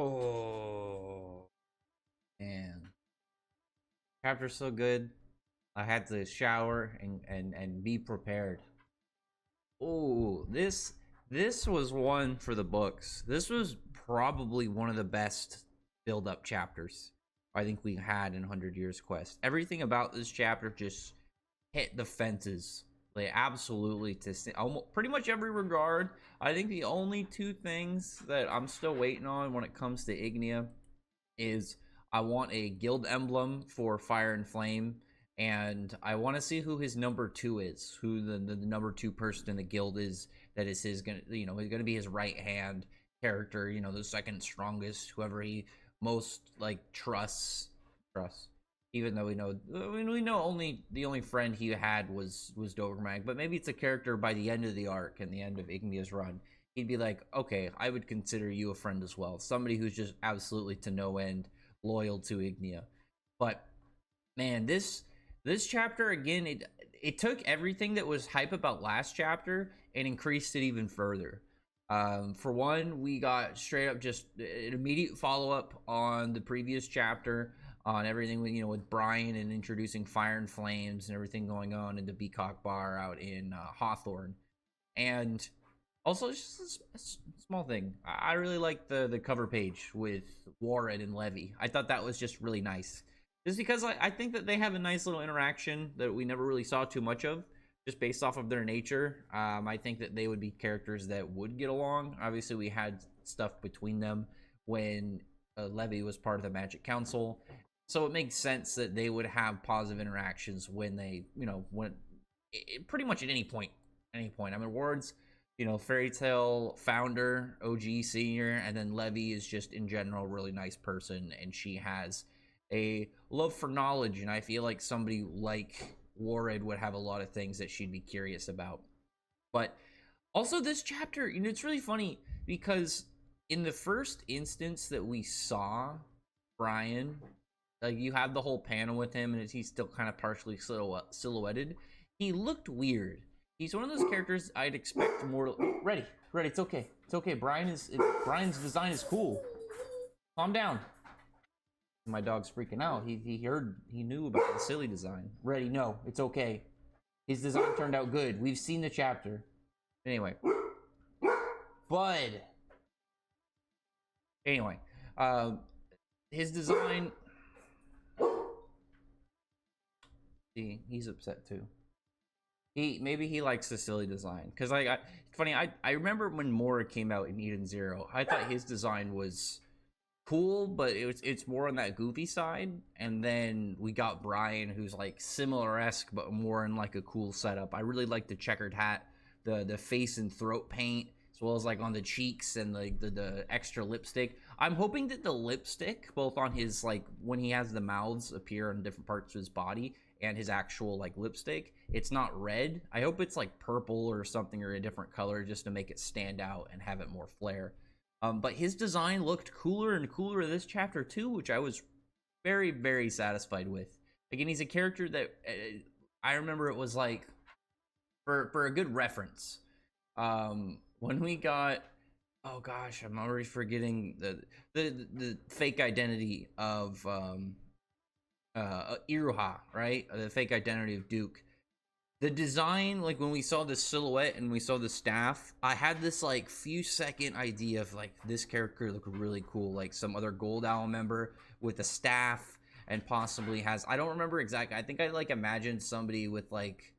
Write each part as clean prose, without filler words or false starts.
Oh, man. Chapter's so good. I had to shower and be prepared. Oh, this was one for the books. This was probably one of the best build up chapters I think we had in 100 Years Quest. Everything about this chapter just hit the fences. Like absolutely to almost pretty much every regard. I think the only two things that I'm still waiting on when it comes to Ignia is I want a guild emblem for Fire and Flame, and I want to see who his number two is, who the number two person in the guild is. That is his gonna, he's gonna be his right hand character. The second strongest, whoever he most like trusts. Even though we know only the only friend he had was Dogremag, but maybe it's a character by the end of the arc and the end of Ignia's run. He'd be like, okay, I would consider you a friend as well. Somebody who's just absolutely to no end loyal to Ignia. But man, this chapter again, it took everything that was hype about last chapter and increased it even further. For one, we got straight up just an immediate follow up on the previous chapter on everything with Brian and introducing Fire and Flames and everything going on in the Beacock Bar out in Hawthorne. And also, it's just a small thing. I really like the cover page with Warren and Levy. I thought that was just really nice. Just because I think that they have a nice little interaction that we never really saw too much of, just based off of their nature. I think that they would be characters that would get along. Obviously, we had stuff between them when Levy was part of the Magic Council. So it makes sense that they would have positive interactions when they, when pretty much at any point. I mean, Ward's Fairy Tale founder, OG senior, and then Levy is just in general a really nice person, and she has a love for knowledge, and I feel like somebody like Warren would have a lot of things that she'd be curious about. But also this chapter, it's really funny because in the first instance that we saw Brian, like you have the whole panel with him and he's still kind of partially silhouetted. He looked weird. He's one of those characters I'd expect more. Ready, it's okay. It's okay. Brian's design is cool. Calm down. My dog's freaking out. He knew about the silly design. Ready, no, it's okay. His design turned out good. We've seen the chapter. Anyway. Bud. Anyway. His design. See, he's upset too. Maybe he likes the silly design because it's funny. I remember when Mora came out in Eden Zero. I thought his design was cool, but it's more on that goofy side. And then we got Brian, who's like similar-esque, but more in like a cool setup. I really like the checkered hat, the face and throat paint, as well as like on the cheeks and like the extra lipstick. I'm hoping that the lipstick, both on his like when he has the mouths appear on different parts of his body, and his actual like lipstick, it's not red. I hope it's like purple or something, or a different color, just to make it stand out and have it more flair. But his design looked cooler and cooler this chapter too, which I was very, very satisfied with. Again, he's a character that I remember it was like for a good reference. When we got, oh gosh, I'm already forgetting the fake identity of Iruha, right? The fake identity of Duke. The design, like when we saw the silhouette and we saw the staff, I had this like few second idea of like this character looked really cool, like some other Gold Owl member with a staff and possibly has, I don't remember exactly. I think I like imagined somebody with like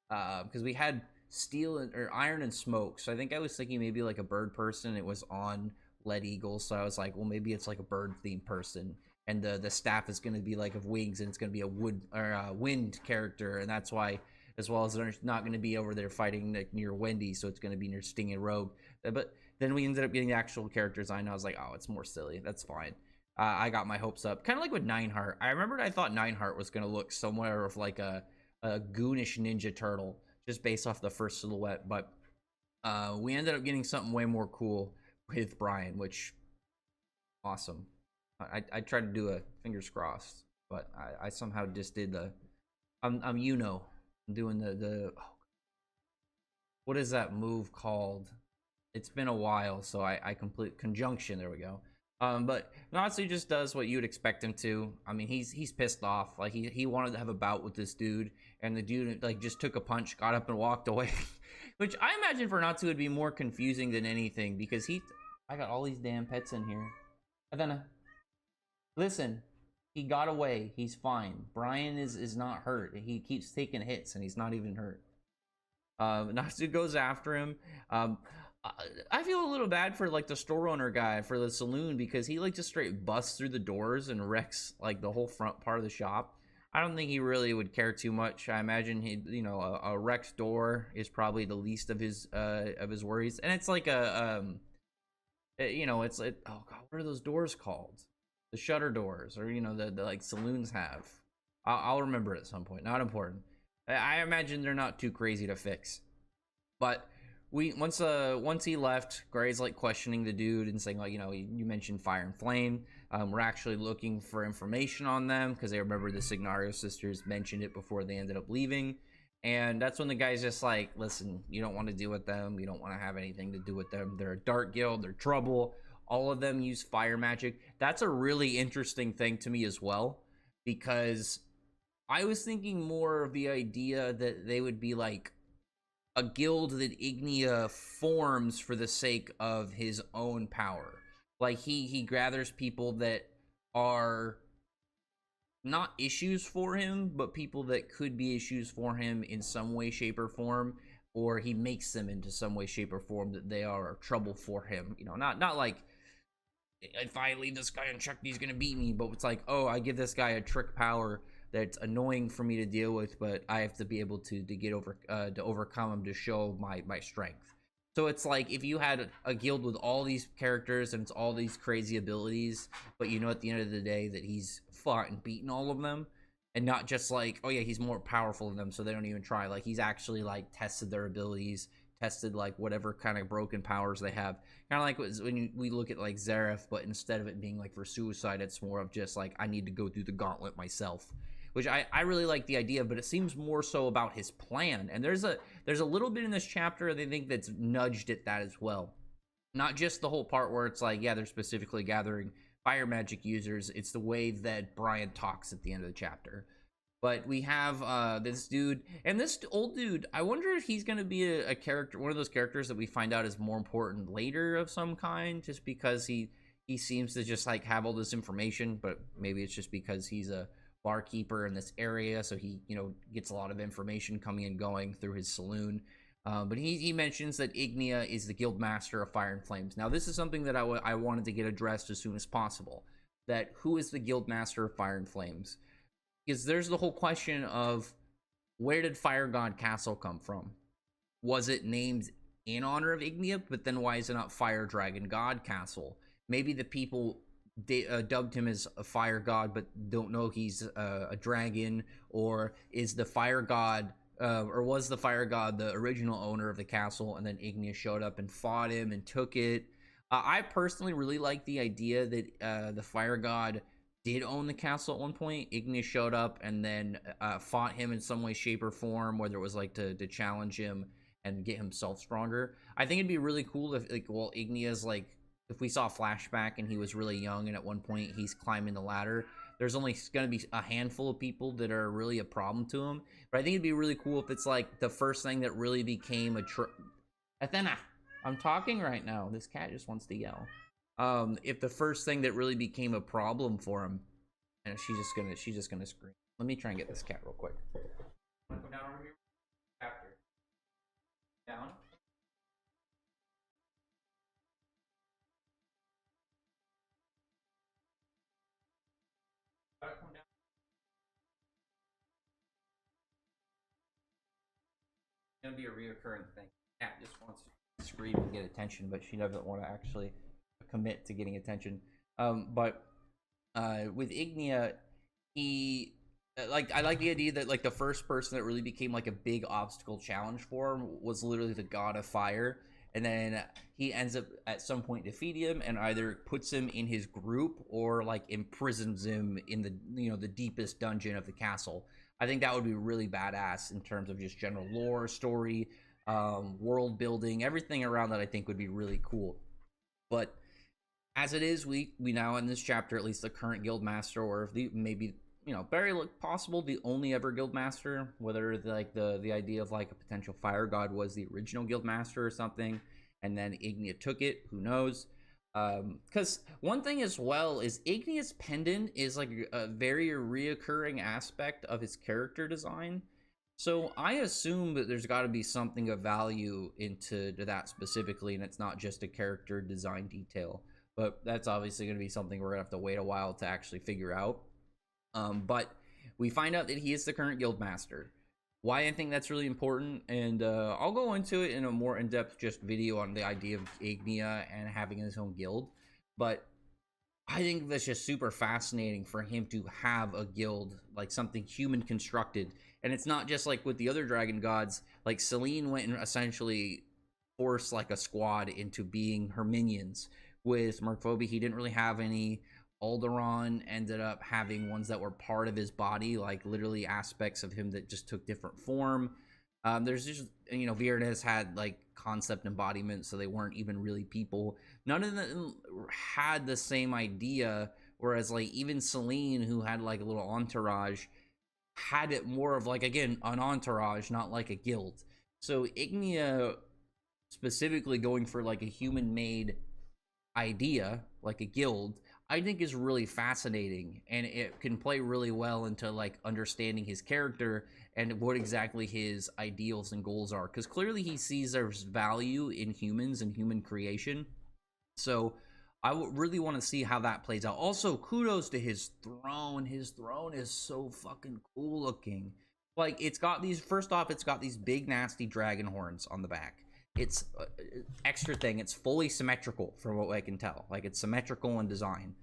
because we had steel or iron and smoke, so I think I was thinking maybe like a bird person. It was on Lead Eagle, so I was like, well, maybe it's like a bird themed person, and the staff is going to be like of wings, and it's going to be a wood or wind character, and that's why, as well as they're not going to be over there fighting like near Wendy, so it's going to be near Sting and Rogue. But then we ended up getting the actual character design. I was like, oh, it's more silly. That's fine. I got my hopes up, kind of like with Nineheart. I remembered I thought Nineheart was going to look somewhere of like a goonish Ninja Turtle, just based off the first silhouette. But we ended up getting something way more cool with Brian, which awesome. I tried to do a fingers crossed, but I somehow just did the I'm doing the what is that move called? It's been a while, so I complete conjunction. There we go. But Natsu just does what you'd expect him to. I mean, he's pissed off. Like he wanted to have a bout with this dude, and the dude like just took a punch, got up and walked away. Which I imagine for Natsu would be more confusing than anything because I got all these damn pets in here. And then listen, he got away. He's fine. Brian is not hurt. He keeps taking hits and he's not even hurt. Natsu goes after him. I feel a little bad for like the store owner guy for the saloon because he like just straight busts through the doors and wrecks like the whole front part of the shop. I don't think he really would care too much. I imagine he, you know, a wrecked door is probably the least of his worries. And it's like you know, it's like, oh god, what are those doors called? The shutter doors, or you know, the like saloons have. I'll remember it at some point. Not important. I imagine they're not too crazy to fix. But once he left, Gray's like questioning the dude and saying like, you know, you mentioned Fire and Flame. We're actually looking for information on them because they remember the Signario sisters mentioned it before they ended up leaving. And that's when the guy's just like, listen, you don't want to deal with them. You don't want to have anything to do with them. They're a dark guild. They're trouble. All of them use fire magic. That's a really interesting thing to me as well, because I was thinking more of the idea that they would be like a guild that Ignia forms for the sake of his own power. Like he gathers people that are not issues for him, but people that could be issues for him in some way, shape, or form, or he makes them into some way, shape, or form that they are trouble for him. You know, not like if I leave this guy unchecked, he's gonna beat me, but it's like, oh, I give this guy a trick power that's annoying for me to deal with, but I have to be able to get over to overcome him to show my strength. So it's like if you had a guild with all these characters and it's all these crazy abilities, but you know at the end of the day that he's fought and beaten all of them, and not just like, oh yeah, he's more powerful than them, so they don't even try. Like he's actually like tested their abilities, tested like whatever kind of broken powers they have. Kind of like when we look at like Zareth, but instead of it being like for suicide, it's more of just like I need to go through the gauntlet myself, which I really like the idea, but it seems more so about his plan. And there's a little bit in this chapter they think that's nudged at that as well. Not just the whole part where it's like, yeah, they're specifically gathering fire magic users. It's the way that Brian talks at the end of the chapter. But we have this dude, and this old dude, I wonder if he's going to be a character, one of those characters that we find out is more important later of some kind, just because he seems to just like have all this information, but maybe it's just because he's a barkeeper in this area, so he, you know, gets a lot of information coming and going through his saloon. But he mentions that Ignia is the guild master of Fire and Flames. Now, this is something that I wanted to get addressed as soon as possible. That who is the guild master of Fire and Flames? Because there's the whole question of where did Fire God Castle come from? Was it named in honor of Ignia, but then why is it not Fire Dragon God Castle? Maybe the people dubbed him as a fire god, but don't know he's a dragon, or is the fire god, or was the fire god the original owner of the castle, and then Ignia showed up and fought him and took it. I personally really like the idea that the fire god did own the castle at one point. Ignia showed up and then fought him in some way, shape, or form, whether it was like to challenge him and get himself stronger. I think it'd be really cool if, like, well, Ignia's like, if we saw a flashback and he was really young and at one point he's climbing the ladder, there's only going to be a handful of people that are really a problem to him. But I think it'd be really cool if it's like the first thing that really became Athena, I'm talking right now. This cat just wants to yell. If the first thing that really became a problem for him, and she's just gonna scream. Let me try and get this cat real quick. Come down over here. Chapter. Down. Come down. It's gonna be a reoccurring thing. Cat just wants to scream and get attention, but she doesn't want to actually commit to getting attention. But with Ignia, he I like the idea that like the first person that really became like a big obstacle challenge for him was literally the god of fire, and then he ends up at some point defeating him and either puts him in his group or like imprisons him in the, you know, the deepest dungeon of the castle. I think that would be really badass in terms of just general lore, story, world building, everything around that. I think would be really cool. But As it is, we now in this chapter, at least the current guild master, or the maybe very possible the only ever guild master, whether like the idea of like a potential fire god was the original guild master or something, and then Ignia took it. Who knows? Because one thing as well is Ignia's pendant is like a very reoccurring aspect of his character design. So I assume that there's got to be something of value into that specifically, and it's not just a character design detail. But that's obviously going to be something we're going to have to wait a while to actually figure out. But we find out that he is the current guild master. Why I think that's really important, and I'll go into it in a more in-depth just video on the idea of Ignia and having his own guild. But I think that's just super fascinating for him to have a guild, like something human constructed. And it's not just like with the other dragon gods, like Selene went and essentially forced like a squad into being her minions. With Merkphobia, he didn't really have any. Alderaan ended up having ones that were part of his body, like literally aspects of him that just took different form. There's just, Viernez had like concept embodiment, so they weren't even really people. None of them had the same idea, whereas like even Selene, who had like a little entourage, had it more of like, again, an entourage, not like a guild. So Ignia specifically going for like a human made idea, like a guild, I think is really fascinating, and it can play really well into like understanding his character and what exactly his ideals and goals are, because clearly he sees there's value in humans and human creation. So I really want to see how that plays out. Also, kudos to his throne. His throne is so fucking cool looking. Like, it's got these, first off, it's got these big nasty dragon horns on the back. It's extra thing, it's fully symmetrical from what I can tell. Like, it's symmetrical in design.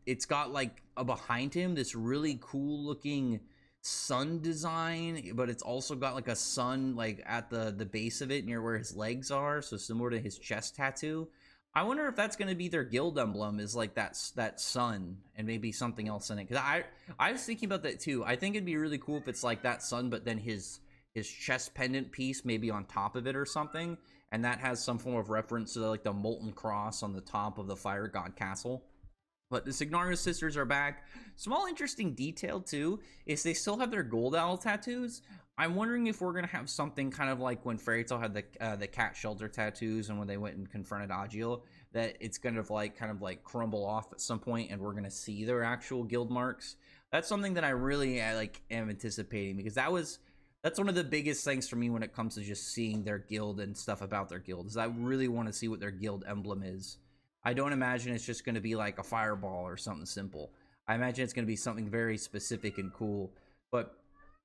It's got like behind him this really cool looking sun design, but it's also got like a sun like at the base of it near where his legs are, so similar to his chest tattoo. I wonder if that's going to be their guild emblem, is like that sun and maybe something else in it, because I was thinking about that too. I think it'd be really cool if it's like that sun, but then his chest pendant piece maybe on top of it or something, and that has some form of reference to like the molten cross on the top of the fire god castle. But the Signario sisters are back. Small interesting detail too is they still have their gold owl tattoos. I'm wondering if we're gonna have something kind of like when Fairy Tail had the cat shelter tattoos, and when they went and confronted Agio, that it's gonna kind of like crumble off at some point, and we're gonna see their actual guild marks. That's something that I really like am anticipating, because that's one of the biggest things for me when it comes to just seeing their guild and stuff about their guild, is I really want to see what their guild emblem is. I don't imagine it's just going to be like a fireball or something simple. I imagine it's going to be something very specific and cool. But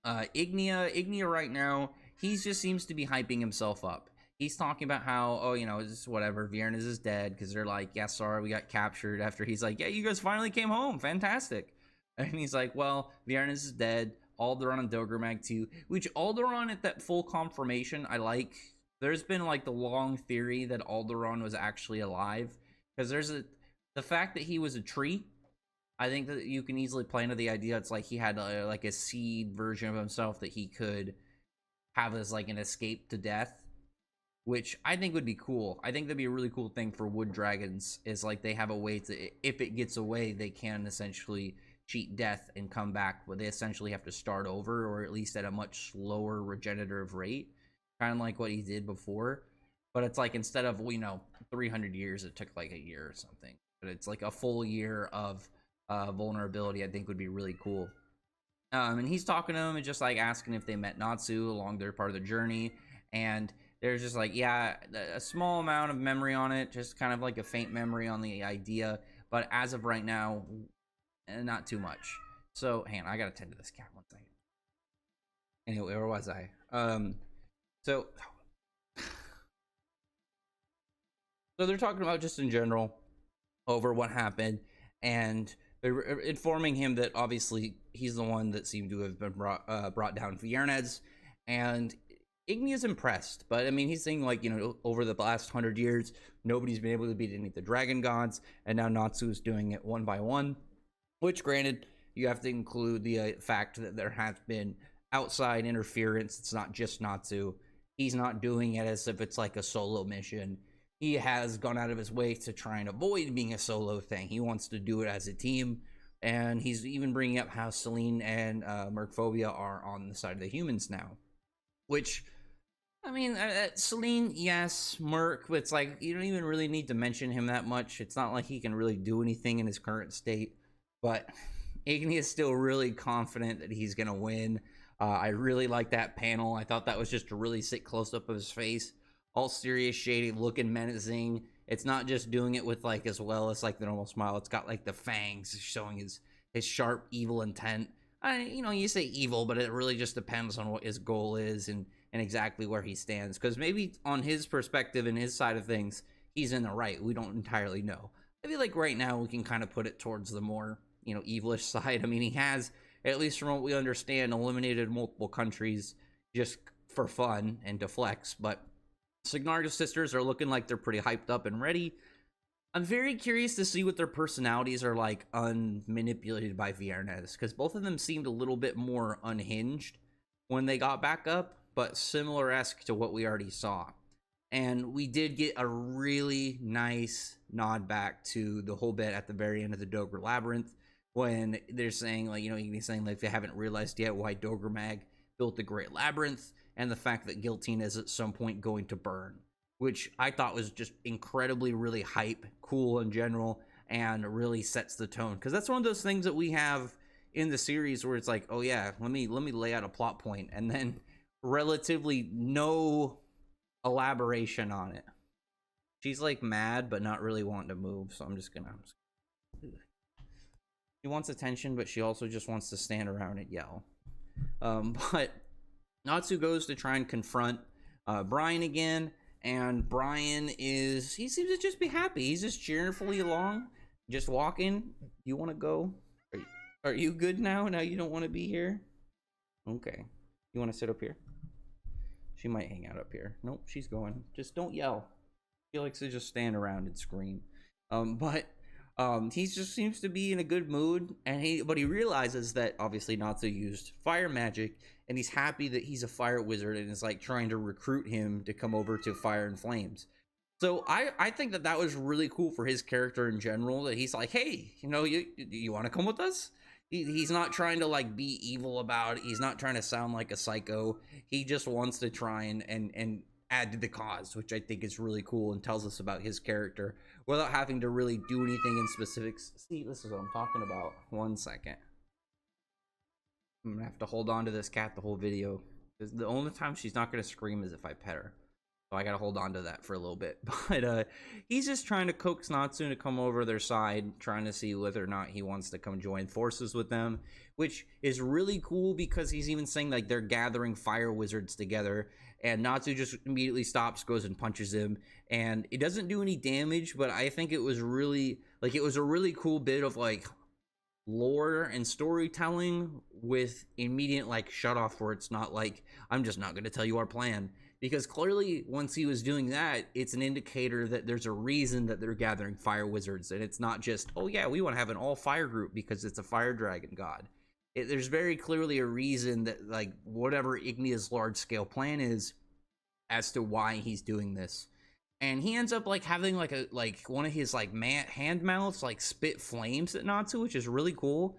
Ignia right now, he just seems to be hyping himself up. He's talking about how, oh, it's whatever, Viernez is dead, because they're like, yeah, sorry, we got captured. After he's like, yeah, you guys finally came home, fantastic. And he's like, well, Viernez is dead. Alderaan and Dogromag too. Which Alderaan at that full confirmation, I like. There's been like the long theory that Alderaan was actually alive, because the fact that he was a tree. I think that you can easily play into the idea it's like he had like a seed version of himself that he could have as like an escape to death, which I think would be cool. I think that'd be a really cool thing for wood dragons, is like they have a way to, if it gets away, they can essentially cheat death and come back, but they essentially have to start over, or at least at a much slower regenerative rate, kind of like what he did before. But it's like, instead of 300 years, it took like a year or something, but it's like a full year of vulnerability. I think would be really cool. And he's talking to him and just like asking if they met Natsu along their part of the journey, and there's just like, yeah, a small amount of memory on it, just kind of like a faint memory on the idea, but as of right now, not too much. So hang on, I gotta tend to this cat one second. Anyway, where was I? So they're talking about just in general over what happened, and they're informing him that obviously he's the one that seemed to have been brought down Viernez, and Ignia's impressed. But I mean, he's saying like, over the last 100 years, nobody's been able to beat any of the dragon gods, and now Natsu's doing it one by one. Which, granted, you have to include the fact that there has been outside interference. It's not just Natsu. He's not doing it as if it's like a solo mission. he has gone out of his way to try and avoid being a solo thing. He wants to do it as a team, and he's even bringing up how Selene and Mercphobia are on the side of the humans now. Which, I mean, Selene, yes, Merc, but it's like you don't even really need to mention him that much. It's not like he can really do anything in his current state, but Ignia is still really confident that he's gonna win. I really like that panel. I thought that was just a really sick close-up of his face, all serious, shady, looking menacing. It's not just doing it with like as well as like the normal smile. It's got like the fangs showing his sharp, evil intent. You know, you say evil, but it really just depends on what his goal is and exactly where he stands. Because maybe on his perspective and his side of things, he's in the right. We don't entirely know. I feel like right now we can kind of put it towards the more, you know, evilish side. I mean, he has, at least from what we understand, eliminated multiple countries just for fun and to flex. But Signar's sisters are looking like they're pretty hyped up and ready. I'm very curious to see what their personalities are like unmanipulated by Viernes, because both of them seemed a little bit more unhinged when they got back up, but similar-esque to what we already saw. And we did get a really nice nod back to the whole bit at the very end of the Dogre Labyrinth, when they're saying, like, you know, he's saying, like, they haven't realized yet why Dogre Mag built the Great Labyrinth, and the fact that Guillotine is at some point going to burn, which I thought was just incredibly, really hype, cool in general, and really sets the tone. Because that's one of those things that we have in the series where it's like, oh yeah, let me lay out a plot point, and then relatively no elaboration on it. She's like mad, but not really wanting to move, so I'm just gonna... She wants attention, but she also just wants to stand around and yell. But Natsu goes to try and confront Brian again, and Brian he seems to just be happy. He's just cheerfully along, just walking. You want to go? Are you good now? Now you don't want to be here? Okay. You want to sit up here? She might hang out up here. Nope, she's going. Just don't yell. She likes to just stand around and scream. But he just seems to be in a good mood, but he realizes that obviously Natsu used fire magic, and he's happy that he's a fire wizard and is like trying to recruit him to come over to Fire and Flames. So I think that was really cool for his character in general, that he's like, hey, you know, you want to come with us? He's not trying to like be evil about it. He's not trying to sound like a psycho. He just wants to try and add to the cause, which I think is really cool and tells us about his character without having to really do anything in specifics. See, this is what I'm talking about. 1 second. I'm gonna have to hold on to this cat the whole video, because the only time she's not gonna scream is if I pet her. So I gotta hold on to that for a little bit. But he's just trying to coax Natsu to come over their side, trying to see whether or not he wants to come join forces with them, which is really cool because he's even saying like they're gathering fire wizards together, and Natsu just immediately stops, goes and punches him, and it doesn't do any damage, but I think it was really, like, it was a really cool bit of like lore and storytelling with immediate like shut off, where it's not like, I'm just not going to tell you our plan. Because clearly, once he was doing that, it's an indicator that there's a reason that they're gathering fire wizards. And it's not just, oh yeah, we want to have an all-fire group because it's a fire dragon god. There's very clearly a reason that, like, whatever Ignia's large-scale plan is as to why he's doing this. And he ends up, like, having, like, one of his, like, hand mouths, like, spit flames at Natsu, which is really cool.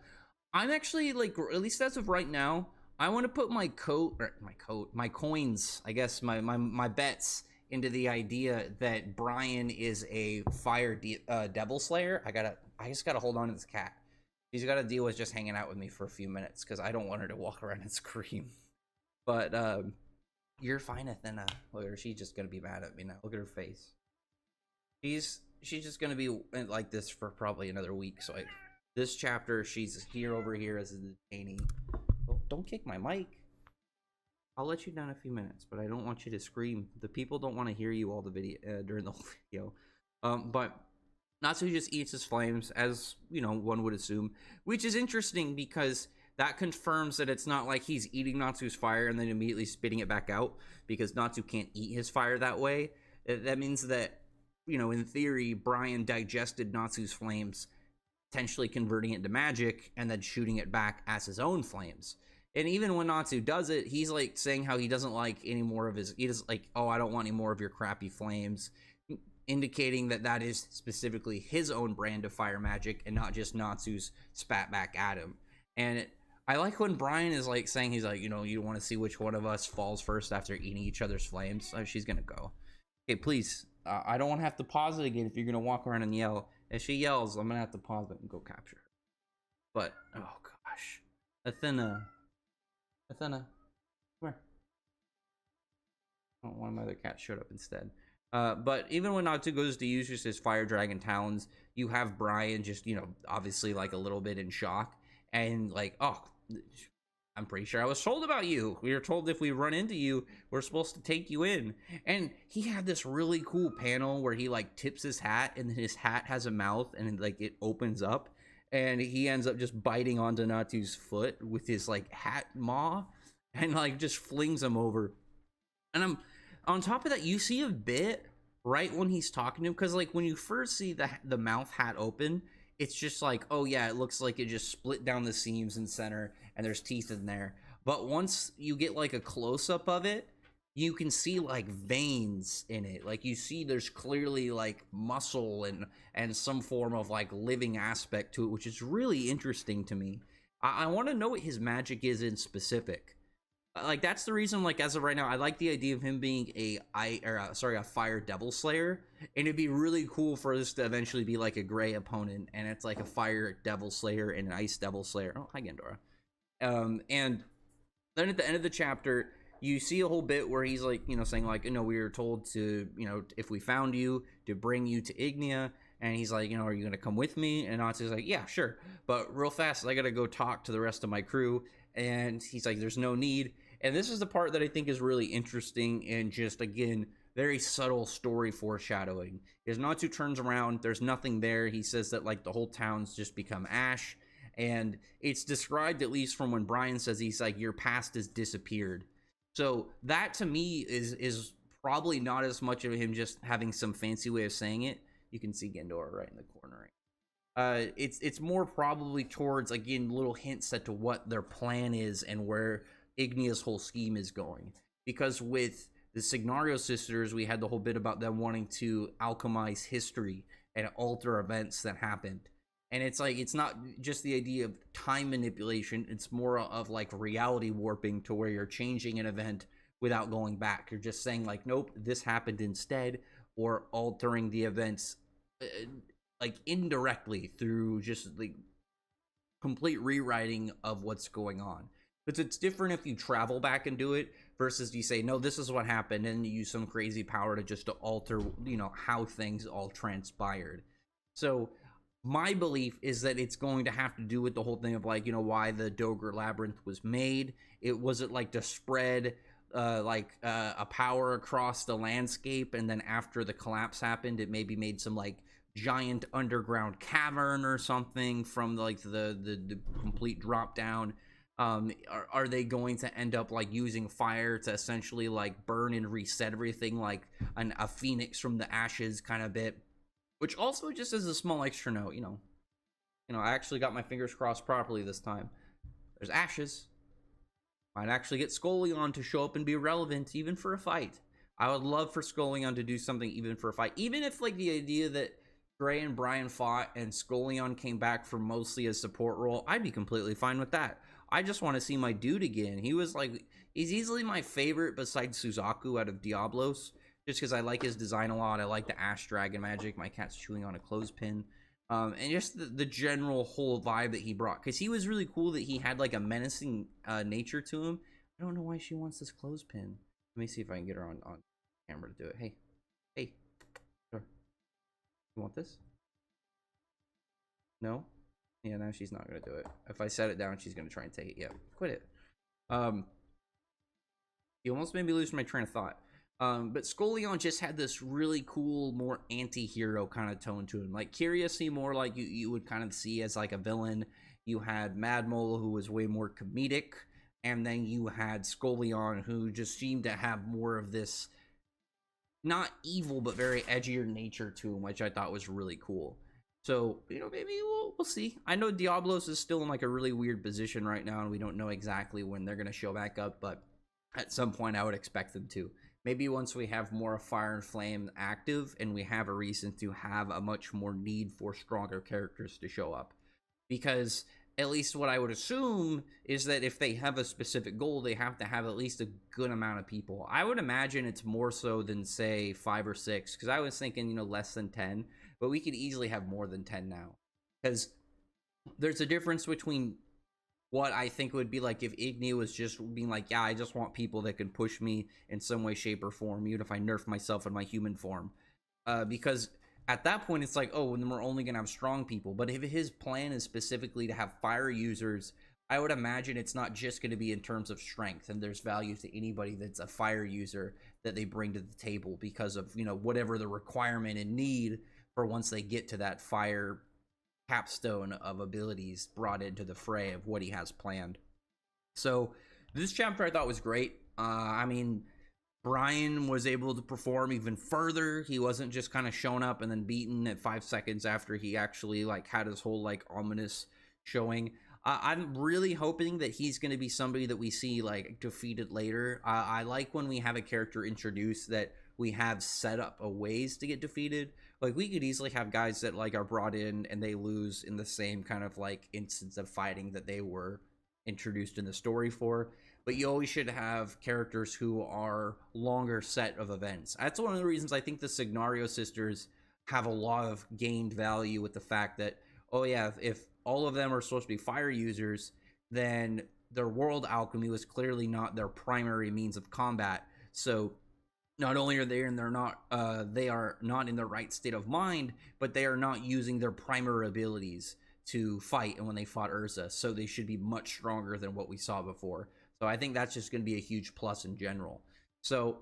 I'm actually, like, at least as of right now, I want to put my coins, I guess, my bets into the idea that Brian is a fire devil slayer. I just gotta hold on to this cat. She's got to deal with just hanging out with me for a few minutes because I don't want her to walk around and scream. But you're fine, Athena. Look at her. She's just gonna be mad at me now. Look at her face. She's just gonna be like this for probably another week. So this chapter, she's over here as a detainee. Oh, don't kick my mic. I'll let you down in a few minutes, but I don't want you to scream. The people don't want to hear you all the video during the whole video. But Natsu just eats his flames, as you know, one would assume, which is interesting because that confirms that it's not like he's eating Natsu's fire and then immediately spitting it back out, because Natsu can't eat his fire that way. That means that, you know, in theory, Brian digested Natsu's flames, potentially converting it into magic and then shooting it back as his own flames. And even when Natsu does it, he's like saying how he doesn't like any more of his, he doesn't like, oh, I don't want any more of your crappy flames. indicating that that is specifically his own brand of fire magic and not just Natsu's spat back at him. And I like when Brian is like saying, he's like, you know, you want to see which one of us falls first after eating each other's flames. Oh, she's gonna go. Okay, please. I don't want to have to pause it again if you're gonna walk around and yell. If she yells, I'm gonna have to pause it and go capture her. But oh gosh, Athena, come here. Oh, one of my other cats showed up instead. But even when Natsu goes to use just his fire dragon talons, you have Brian just, you know, obviously like a little bit in shock and like, oh, I'm pretty sure I was told about you. We were told if we run into you, we're supposed to take you in. And he had this really cool panel where he like tips his hat and his hat has a mouth and like it opens up and he ends up just biting onto Natsu's foot with his like hat maw and like just flings him over. And I'm on top of that, you see a bit right when he's talking to him, because like when you first see the mouth hat open, it's just like, oh yeah, it looks like it just split down the seams in center and there's teeth in there. But once you get like a close-up of it, you can see like veins in it. Like you see there's clearly like muscle and some form of like living aspect to it, which is really interesting to me. I want to know what his magic is in specific. Like that's the reason, like as of right now, I like the idea of him being a fire devil slayer, and it'd be really cool for this to eventually be like a gray opponent, and it's like a fire devil slayer and an ice devil slayer. Oh, hi Gendora. And then at the end of the chapter, you see a whole bit where he's like, you know, saying like, you know, we were told to, you know, if we found you, to bring you to Ignia. And he's like, you know, are you gonna come with me? And Natsu's like, yeah, sure, but real fast, I gotta go talk to the rest of my crew. And he's like, there's no need. And this is the part that I think is really interesting and just, again, very subtle story foreshadowing. Is Natsu turns around, there's nothing there. He says that, like, the whole town's just become ash. And it's described, at least from when Brian says, he's like, your past has disappeared. So that, to me, is probably not as much of him just having some fancy way of saying it. You can see Gendora right in the corner. It's more probably towards, again, little hints as to what their plan is and where Ignia's whole scheme is going. Because with the Signario sisters, we had the whole bit about them wanting to alchemize history and alter events that happened. And it's like, it's not just the idea of time manipulation, it's more of like reality warping to where you're changing an event without going back. You're just saying like, nope, this happened instead, or altering the events like indirectly through just like complete rewriting of what's going on. But it's different if you travel back and do it versus you say, no, this is what happened, and you use some crazy power to alter, you know, how things all transpired. So my belief is that it's going to have to do with the whole thing of like, you know, why the Dogre Labyrinth was made. It wasn't like to spread a power across the landscape, and then after the collapse happened, it maybe made some like giant underground cavern or something from like the complete drop down. Are they going to end up like using fire to essentially like burn and reset everything, like a phoenix from the ashes kind of bit? Which also, just as a small extra note, you know, I actually got my fingers crossed properly this time. There's ashes. Might actually get Scolion to show up and be relevant even for a fight. I would love for Scolion to do something even for a fight, even if like the idea that Gray and Brian fought and Scolion came back for mostly a support role, I'd be completely fine with that. I just want to see my dude again. He's easily my favorite besides Suzaku out of Diablos, just because I like his design a lot. I like the Ash Dragon magic. My cat's chewing on a clothespin. And just the general whole vibe that he brought. Because he was really cool that he had like a menacing nature to him. I don't know why she wants this clothespin. Let me see if I can get her on camera to do it. Hey. Sure. You want this? No? Yeah, now she's not going to do it. If I set it down, she's going to try and take it. Yeah, quit it. You almost made me lose my train of thought. But Scolion just had this really cool, more anti-hero kind of tone to him. Like, Kyria seemed more like you would kind of see as like a villain. You had Mad Mole, who was way more comedic. And then you had Scolion, who just seemed to have more of this, not evil, but very edgier nature to him, which I thought was really cool. So, you know, maybe we'll see. I know Diablos is still in like a really weird position right now, and we don't know exactly when they're going to show back up, but at some point I would expect them to. maybe once we have more fire and flame active and we have a reason to have a much more need for stronger characters to show up. Because at least what I would assume is that if they have a specific goal, they have to have at least a good amount of people. I would imagine it's more so than, say, 5 or 6, because I was thinking, less than 10, but we could easily have more than 10 now. Because there's a difference between what I think would be like if Ignia was just being like, yeah, I just want people that can push me in some way, shape, or form, even if I nerf myself in my human form. Because at that point, it's like, oh, then we're only going to have strong people. But if his plan is specifically to have fire users, I would imagine it's not just going to be in terms of strength, and there's value to anybody that's a fire user that they bring to the table because of, whatever the requirement and need for once they get to that fire capstone of abilities brought into the fray of what he has planned. So this chapter I thought was great. I mean, Brian was able to perform even further. He wasn't just kind of shown up and then beaten at 5 seconds after he actually had his whole ominous showing. I'm really hoping that he's going to be somebody that we see defeated later. I like when we have a character introduced that we have set up a ways to get defeated. We could easily have guys that are brought in and they lose in the same kind of instance of fighting that they were introduced in the story for. But you always should have characters who are longer set of events. That's one of the reasons I think the Signario sisters have a lot of gained value with the fact that, oh yeah, if all of them are supposed to be fire users, then their world alchemy was clearly not their primary means of combat. So not only are they they are not in the right state of mind, but they are not using their primary abilities to fight. And when they fought Urza, so they should be much stronger than what we saw before. So I think that's just going to be a huge plus in general. So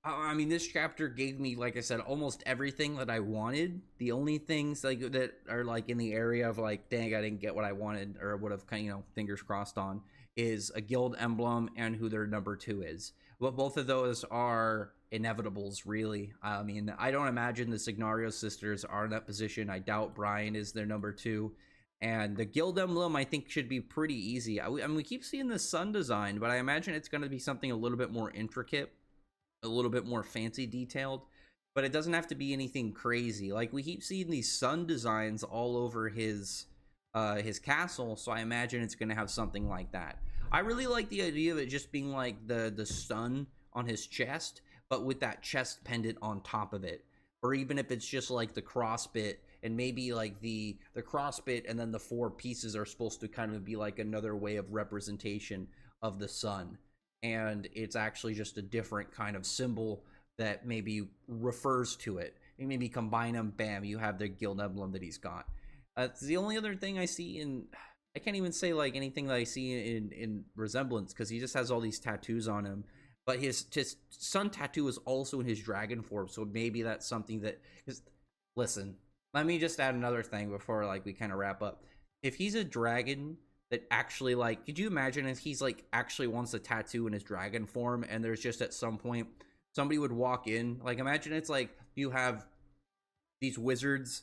I mean, this chapter gave me, like I said, almost everything that I wanted. The only things that are in the area of dang, I didn't get what I wanted or would have fingers crossed on, is a guild emblem and who their number 2 is. But both of those are inevitables, really. I mean, I don't imagine the Signario sisters are in that position. I doubt Brian is their number 2. And the guild emblem, I think, should be pretty easy. I mean, we keep seeing the sun design, but I imagine it's going to be something a little bit more intricate, a little bit more fancy detailed. But it doesn't have to be anything crazy. We keep seeing these sun designs all over his castle, so I imagine it's going to have something like that. I really like the idea of it just being the sun on his chest, but with that chest pendant on top of it. Or even if it's just the cross bit, and maybe the cross bit and then the 4 pieces are supposed to kind of be another way of representation of the sun. And it's actually just a different kind of symbol that maybe refers to it. And maybe combine them, bam, you have the guild emblem that he's got. It's the only other thing I see I can't even say anything that I see in resemblance, because he just has all these tattoos on him. But his sun tattoo is also in his dragon form, so maybe that's something that is. Listen, let me just add another thing before we kind of wrap up. If he's a dragon that actually could you imagine if he's actually wants a tattoo in his dragon form, and there's just at some point somebody would walk in, imagine it's you have these wizards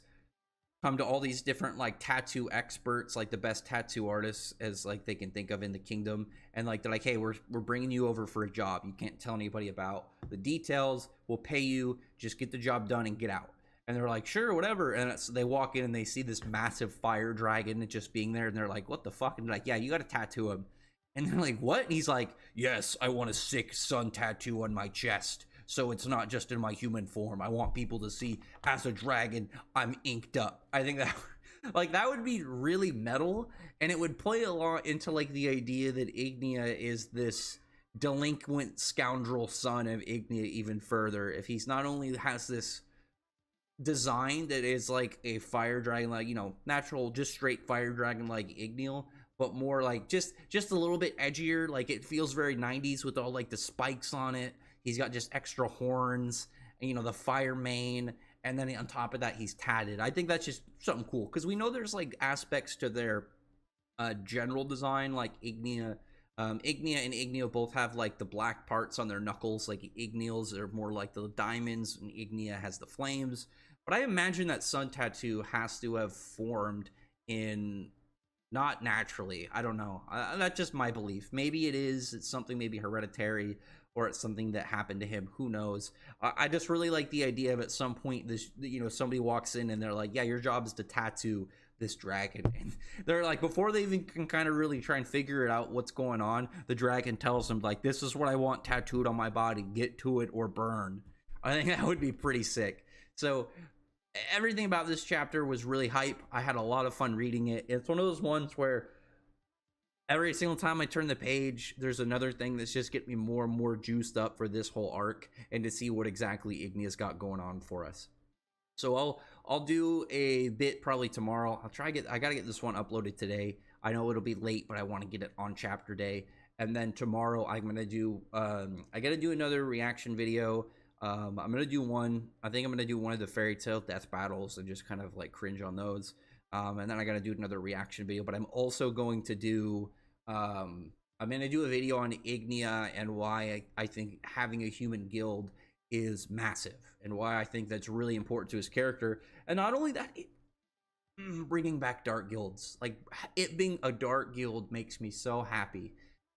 come to all these different tattoo experts, the best tattoo artists as they can think of in the kingdom, and they're hey, we're bringing you over for a job you can't tell anybody about the details, we'll pay you, just get the job done and get out. And they're sure, whatever. And they walk in and they see this massive fire dragon just being there, and they're what the fuck? And they're yeah, you gotta tattoo him. And they're what? And he's yes, I want a sick sun tattoo on my chest, so it's not just in my human form. I want people to see as a dragon I'm inked up. I think that that would be really metal, and it would play a lot into the idea that Ignia is this delinquent scoundrel son of Ignia even further. If he's not only has this design that is a fire dragon, natural, just straight fire dragon Ignia, but more just a little bit edgier. It feels very 90s with all the spikes on it. He's got just extra horns and the fire mane, and then on top of that he's tatted. I think that's just something cool, because we know there's aspects to their general design, Ignia. Ignia and Ignia both have the black parts on their knuckles. Ignia's are more the diamonds, and Ignia has the flames. But I imagine that sun tattoo has to have formed in not naturally. I don't know. That's just my belief. Maybe it is. It's something maybe hereditary, or it's something that happened to him. Who knows? I just really like the idea of at some point this, somebody walks in and they're like, yeah, your job is to tattoo this dragon, and they're like, before they even can kind of really try and figure it out what's going on, the dragon tells them like, this is what I want tattooed on my body, get to it or burn. I think that would be pretty sick. So everything about this chapter was really hype. I had a lot of fun reading it. It's one of those ones where every single time I turn the page, there's another thing that's just getting me more and more juiced up for this whole arc and to see what exactly Ignia's got going on for us. So I'll do a bit probably tomorrow. I gotta get this one uploaded today. I know it'll be late, but I want to get it on chapter day. And then tomorrow I'm gonna do I gotta do another reaction video. I'm gonna do one. I think I'm gonna do one of the fairy tale death battles and just kind of like cringe on those. And then I gotta do another reaction video. But I'm also going to do I'm gonna do a video on Ignia and why I think having a human guild is massive, and why I think that's really important to his character. And not only that, bringing back dark guilds, like it being a dark guild makes me so happy,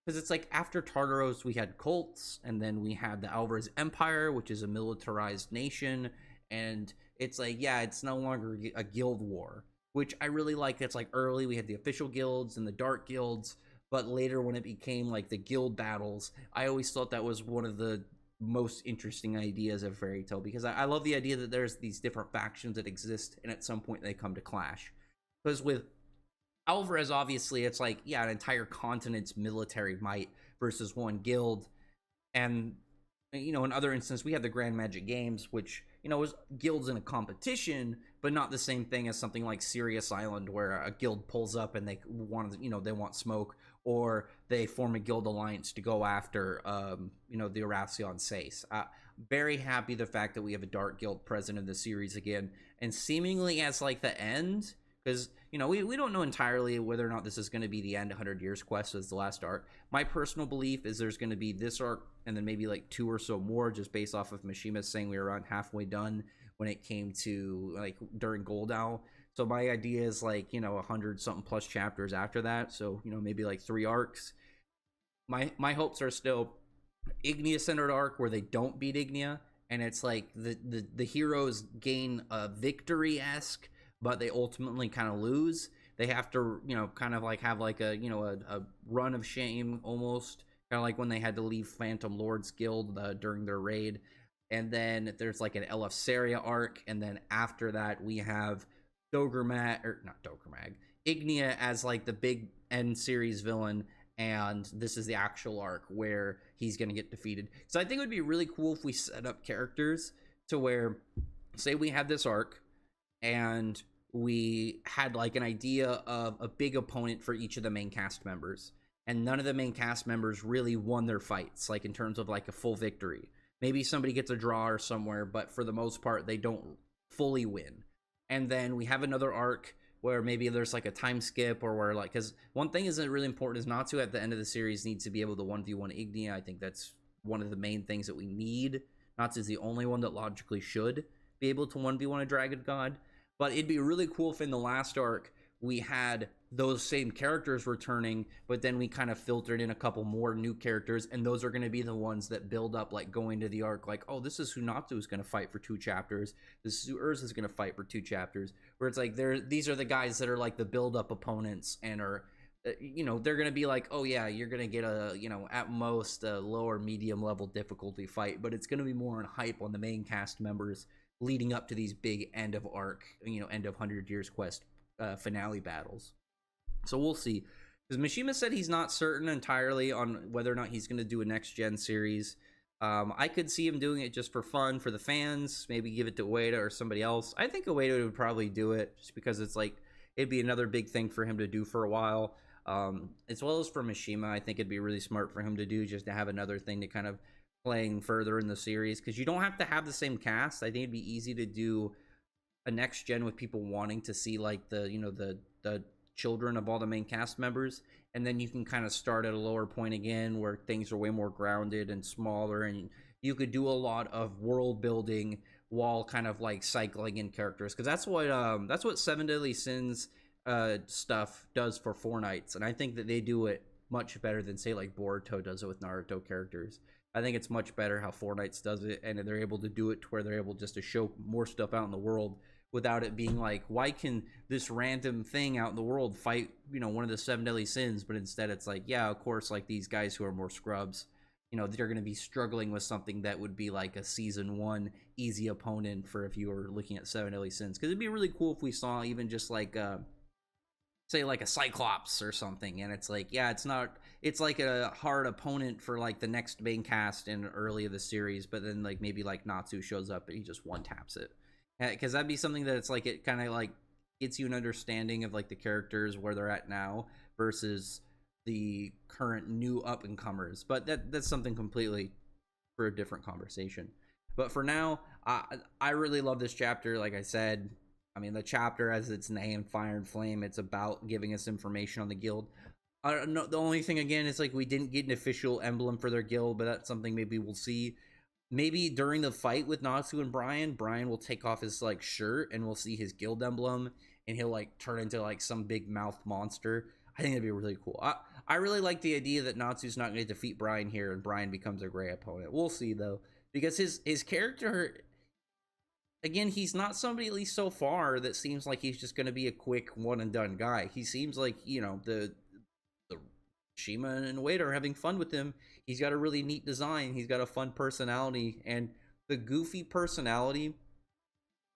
because it's like after Tartaros we had cults, and then we had the Alvarez Empire, which is a militarized nation, and it's like, yeah, it's no longer a guild war, which I really like. It's like early we had the official guilds and the dark guilds, but later when it became like the guild battles, I always thought that was one of the most interesting ideas of fairy tale, because I love the idea that there's these different factions that exist and at some point they come to clash. Because with Alvarez, obviously it's like, yeah, an entire continent's military might versus one guild. And in other instances we have the Grand Magic Games, which was guilds in a competition, but not the same thing as something like Sirius Island, where a guild pulls up and they want smoke, or they form a guild alliance to go after the Erasion Sace. Very happy the fact that we have a dark guild present in the series again, and seemingly as like the end, because we don't know entirely whether or not this is going to be the end. 100 Years Quest as the last arc. My personal belief is there's going to be this arc and then maybe like 2 or so more, just based off of Mishima saying we were around halfway done when it came to like during Gold Owl. So my idea is like 100 something plus chapters after that, so maybe like 3 arcs. My hopes are still Ignia centered arc where they don't beat Ignia, and it's like the heroes gain a victory-esque, but they ultimately kind of lose. They have to kind of like have like a a run of shame, almost kind of like when they had to leave Phantom Lord's guild during their raid. And then there's like an Eleftheria arc, and then after that we have Ignia as like the big end series villain, and this is the actual arc where he's gonna get defeated. So I think it would be really cool if we set up characters to where, say we had this arc and we had like an idea of a big opponent for each of the main cast members, and none of the main cast members really won their fights, like in terms of like a full victory. Maybe somebody gets a draw or somewhere, but for the most part they don't fully win. And then we have another arc where maybe there's like a time skip, or where like, because one thing is that really important is Natsu at the end of the series needs to be able to 1v1 Ignia. I think that's one of the main things that we need. Natsu is the only one that logically should be able to 1v1 a dragon god. But it'd be really cool if in the last arc we had those same characters returning, but then we kind of filtered in a couple more new characters, and those are going to be the ones that build up, like going to the arc, like, oh, this is who Natsu is going to fight for 2 chapters, this is who Urza is going to fight for 2 chapters, where it's like these are the guys that are like the build up opponents, and are they're going to be like, oh yeah, you're going to get a at most a lower medium level difficulty fight, but it's going to be more on hype on the main cast members leading up to these big end of arc, end of 100 Years Quest finale battles. So we'll see, because Mishima said he's not certain entirely on whether or not he's going to do a next gen series. I could see him doing it just for fun for the fans, maybe give it to Ueda or somebody else. I think Ueda would probably do it just because it's like it'd be another big thing for him to do for a while, as well as for Mishima. I think it'd be really smart for him to do, just to have another thing to kind of playing further in the series, because you don't have to have the same cast. I think it'd be easy to do a next gen with people wanting to see like the children of all the main cast members, and then you can kind of start at a lower point again where things are way more grounded and smaller, and you could do a lot of world building while kind of like cycling in characters, because that's what Seven Deadly Sins stuff does for 4 Nights, and I think that they do it much better than say like Boruto does it with Naruto characters. I think it's much better how Fortnite does it, and they're able to do it to where they're able just to show more stuff out in the world without it being like, why can this random thing out in the world fight, one of the seven deadly sins? But instead, it's like, yeah, of course, like these guys who are more scrubs, they're going to be struggling with something that would be like a season one easy opponent for if you were looking at seven deadly sins. Because it'd be really cool if we saw even just like say like a Cyclops or something, and it's like, yeah, it's like a hard opponent for like the next main cast in early of the series, but then like maybe like Natsu shows up and he just one taps it, because that'd be something that it's like, it kind of like gets you an understanding of like the characters where they're at now versus the current new up and comers. But that's something completely for a different conversation. But for now, I really love this chapter. Like I said, I mean, the chapter, as its name, Fire and Flame, it's about giving us information on the guild. I don't know. The only thing, again, is like we didn't get an official emblem for their guild, but that's something maybe we'll see. Maybe during the fight with Natsu and Brian will take off his like shirt and we'll see his guild emblem, and he'll like turn into like some big mouthed monster. I think that'd be really cool. I really like the idea that Natsu's not going to defeat Brian here and Brian becomes a gray opponent. We'll see though, because his character, again, he's not somebody, at least so far, that seems like he's just going to be a quick one and done guy. He seems like, the Shima and Wade are having fun with him. He's got a really neat design. He's got a fun personality, and the goofy personality,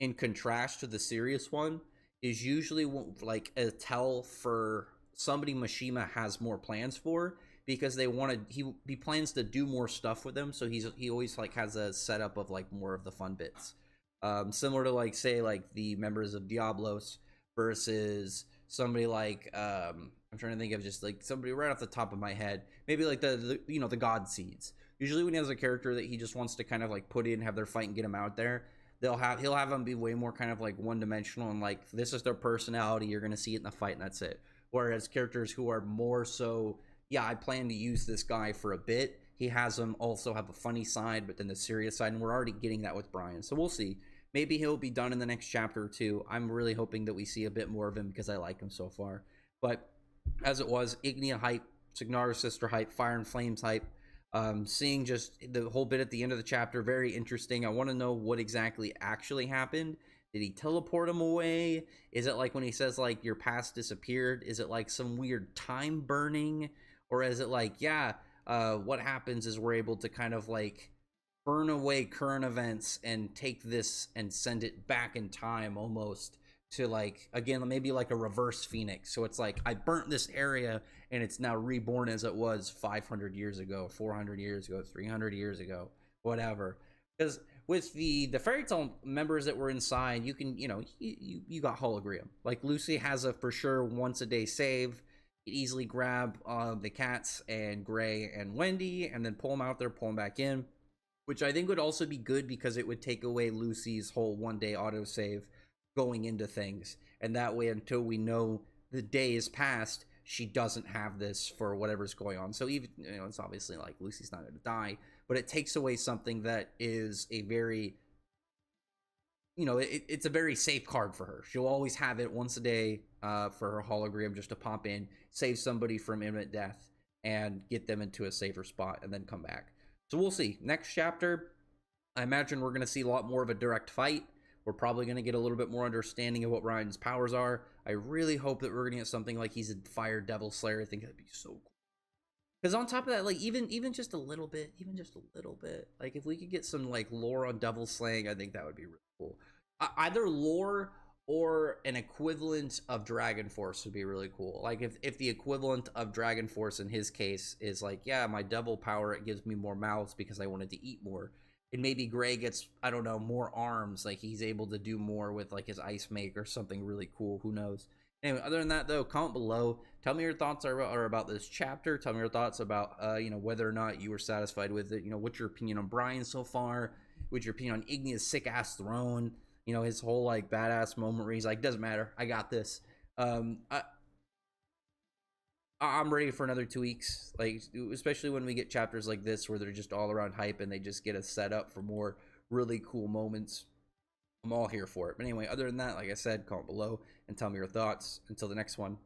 in contrast to the serious one, is usually like a tell for somebody Mishima has more plans for, because he plans to do more stuff with them. So he always like has a setup of like more of the fun bits. Similar to like, say, like the members of Diablos versus somebody like I'm trying to think of just like somebody right off the top of my head, maybe like the God Seeds. Usually when he has a character that he just wants to kind of like put in, have their fight and get him out there, he'll have them be way more kind of like one dimensional, and like this is their personality, you're gonna see it in the fight and that's it. Whereas characters who are more so, yeah, I plan to use this guy for a bit, he has him also have a funny side, but then the serious side, and we're already getting that with Brian. So we'll see. Maybe he'll be done in the next chapter or two. I'm really hoping that we see a bit more of him because I like him so far. But as it was, Ignia hype, Signaris Sister hype, Fire and Flames hype. Seeing just the whole bit at the end of the chapter, very interesting. I want to know what exactly actually happened. Did he teleport him away? Is it like when he says like your past disappeared? Is it like some weird time burning? Or is it like, yeah, what happens is we're able to kind of like burn away current events and take this and send it back in time, almost to like, again, maybe like a reverse phoenix. So it's like I burnt this area and it's now reborn as it was 500 years ago, 400 years ago, 300 years ago, whatever. Because with the fairy tale members that were inside, you can, you got hologram. Like Lucy has a for sure once a day save. You can easily grab the cats and Gray and Wendy and then pull them out there, pull them back in, which I think would also be good because it would take away Lucy's whole one day autosave going into things. And that way, until we know the day is past, she doesn't have this for whatever's going on. So even, it's obviously like Lucy's not going to die, but it takes away something that is a very, it's a very safe card for her. She'll always have it once a day for her hologram just to pop in, save somebody from imminent death, and get them into a safer spot, and then come back. So we'll see. Next chapter, I imagine we're going to see a lot more of a direct fight. We're probably going to get a little bit more understanding of what Ryan's powers are. I really hope that we're going to get something like he's a Fire Devil Slayer. I think that'd be so cool. Because on top of that, like even just a little bit, like if we could get some like lore on Devil Slaying, I think that would be really cool. Either lore or an equivalent of Dragon Force would be really cool. Like if the equivalent of Dragon Force in his case is like, yeah, my devil power, it gives me more mouths because I wanted to eat more. And maybe Gray gets, I don't know, more arms. Like he's able to do more with like his ice make or something really cool. Who knows? Anyway, other than that though, comment below. Tell me your thoughts are about this chapter. Tell me your thoughts about whether or not you were satisfied with it. What's your opinion on Brian so far? What's your opinion on Ignia's sick ass throne? His whole like badass moment where he's like, doesn't matter, I got this. I'm ready for another 2 weeks, like especially when we get chapters like this where they're just all around hype and they just get us set up for more really cool moments. I'm all here for it. But anyway, other than that, like I said, comment below and tell me your thoughts. Until the next one,